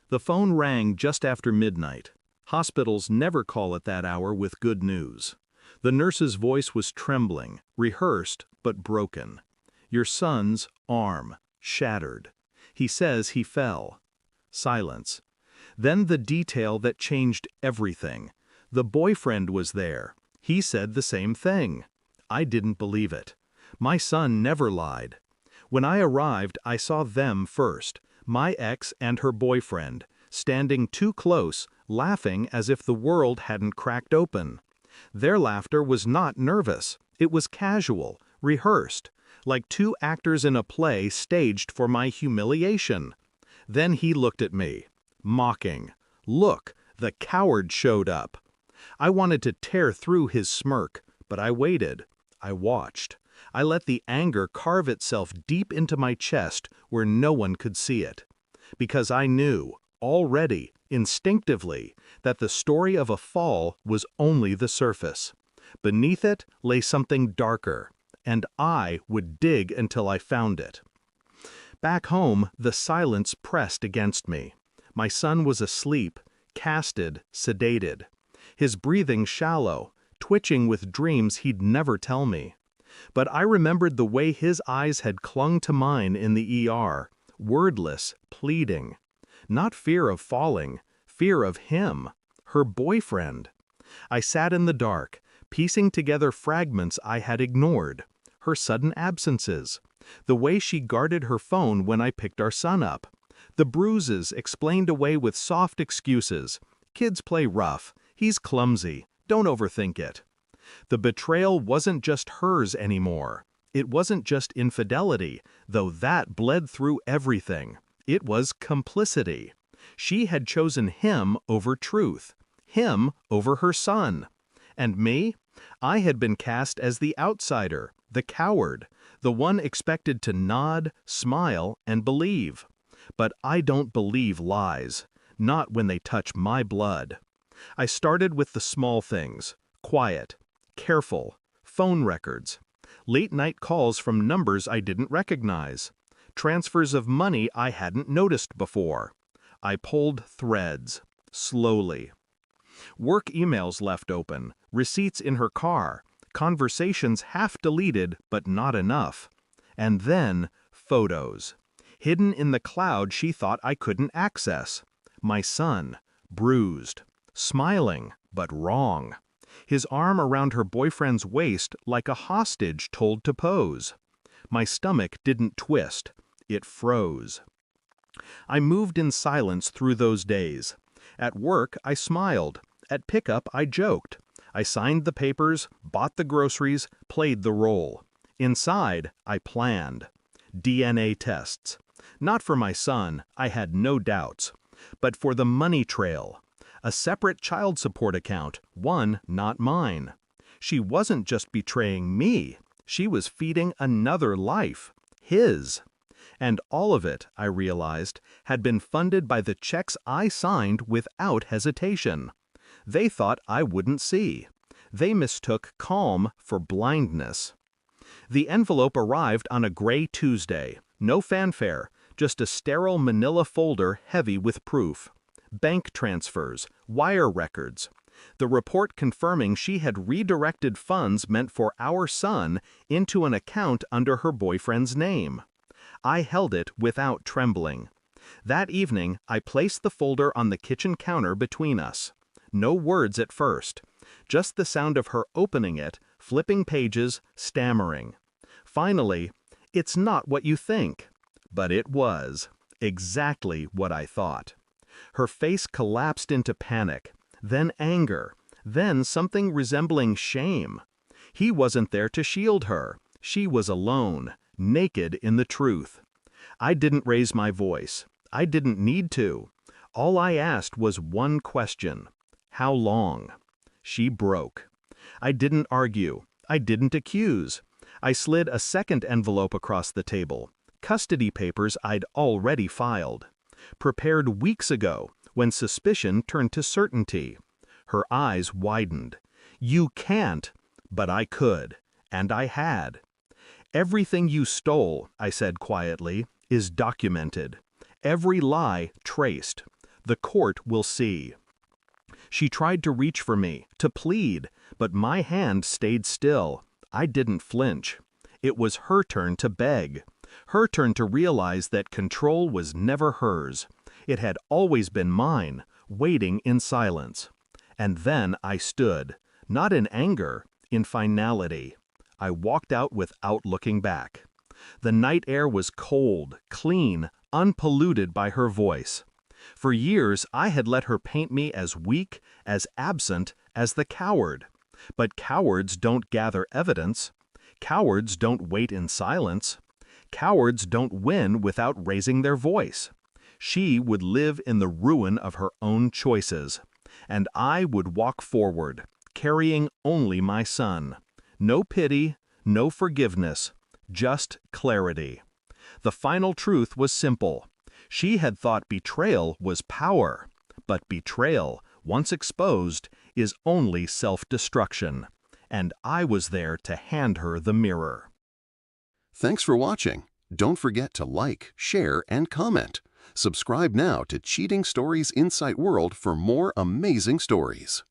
The phone rang just after midnight. Hospitals never call at that hour with good news. The nurse's voice was trembling, rehearsed, but broken. Your son's arm, shattered. He says he fell. Silence. Then the detail that changed everything. The boyfriend was there. He said the same thing. I didn't believe it. My son never lied. When I arrived, I saw them first, my ex and her boyfriend, standing too close, laughing as if the world hadn't cracked open. Their laughter was not nervous. It was casual, rehearsed, like two actors in a play staged for my humiliation. Then he looked at me, mocking. Look, the coward showed up. I wanted to tear through his smirk, but I waited. I watched. I let the anger carve itself deep into my chest where no one could see it. Because I knew, already, instinctively, that the story of a fall was only the surface. Beneath it lay something darker, and I would dig until I found it. Back home, the silence pressed against me. My son was asleep, casted, sedated. His breathing shallow, twitching with dreams he'd never tell me. But I remembered the way his eyes had clung to mine in the ER, wordless, pleading. Not fear of falling, fear of him, her boyfriend. I sat in the dark, piecing together fragments I had ignored. Her sudden absences, the way she guarded her phone when I picked our son up, the bruises explained away with soft excuses. Kids play rough, he's clumsy, don't overthink it. The betrayal wasn't just hers anymore. It wasn't just infidelity, though that bled through everything. It was complicity. She had chosen him over truth, him over her son. And me? I had been cast as the outsider, the coward, the one expected to nod, smile, and believe. But I don't believe lies, not when they touch my blood. I started with the small things, quiet, careful, phone records, late-night calls from numbers I didn't recognize, transfers of money I hadn't noticed before. I pulled threads, slowly. Work emails left open, receipts in her car, conversations half deleted but not enough. And then, photos. Hidden in the cloud she thought I couldn't access. My son, bruised, smiling, but wrong. His arm around her boyfriend's waist like a hostage told to pose. My stomach didn't twist, it froze. I moved in silence through those days. At work, I smiled. At pickup, I joked. I signed the papers, bought the groceries, played the role. Inside, I planned. DNA tests. Not for my son, I had no doubts. But for the money trail. A separate child support account, one not mine. She wasn't just betraying me. She was feeding another life. His. And all of it, I realized, had been funded by the checks I signed without hesitation. They thought I wouldn't see. They mistook calm for blindness. The envelope arrived on a gray Tuesday. No fanfare, just a sterile manila folder heavy with proof. Bank transfers, wire records. The report confirming she had redirected funds meant for our son into an account under her boyfriend's name. I held it without trembling. That evening, I placed the folder on the kitchen counter between us. No words at first, just the sound of her opening it, flipping pages, stammering. Finally, "It's not what you think." But it was. Exactly what I thought. Her face collapsed into panic, then anger, then something resembling shame. He wasn't there to shield her. She was alone, naked in the truth. I didn't raise my voice. I didn't need to. All I asked was one question. How long? She broke. I didn't argue. I didn't accuse. I slid a second envelope across the table. Custody papers I'd already filed. Prepared weeks ago, when suspicion turned to certainty. Her eyes widened. You can't, but I could, and I had. Everything you stole, I said quietly, is documented. Every lie traced. The court will see. She tried to reach for me, to plead, but my hand stayed still. I didn't flinch. It was her turn to beg. Her turn to realize that control was never hers. It had always been mine, waiting in silence. And then I stood, not in anger, in finality. I walked out without looking back. The night air was cold, clean, unpolluted by her voice. For years I had let her paint me as weak, as absent, as the coward. But cowards don't gather evidence. Cowards don't wait in silence. Cowards don't win without raising their voice. She would live in the ruin of her own choices. And I would walk forward, carrying only my son. No pity, no forgiveness, just clarity. The final truth was simple. She had thought betrayal was power, but betrayal, once exposed, is only self-destruction. And I was there to hand her the mirror. Thanks for watching. Don't forget to like, share, and comment. Subscribe now to Cheating Stories Insight World for more amazing stories.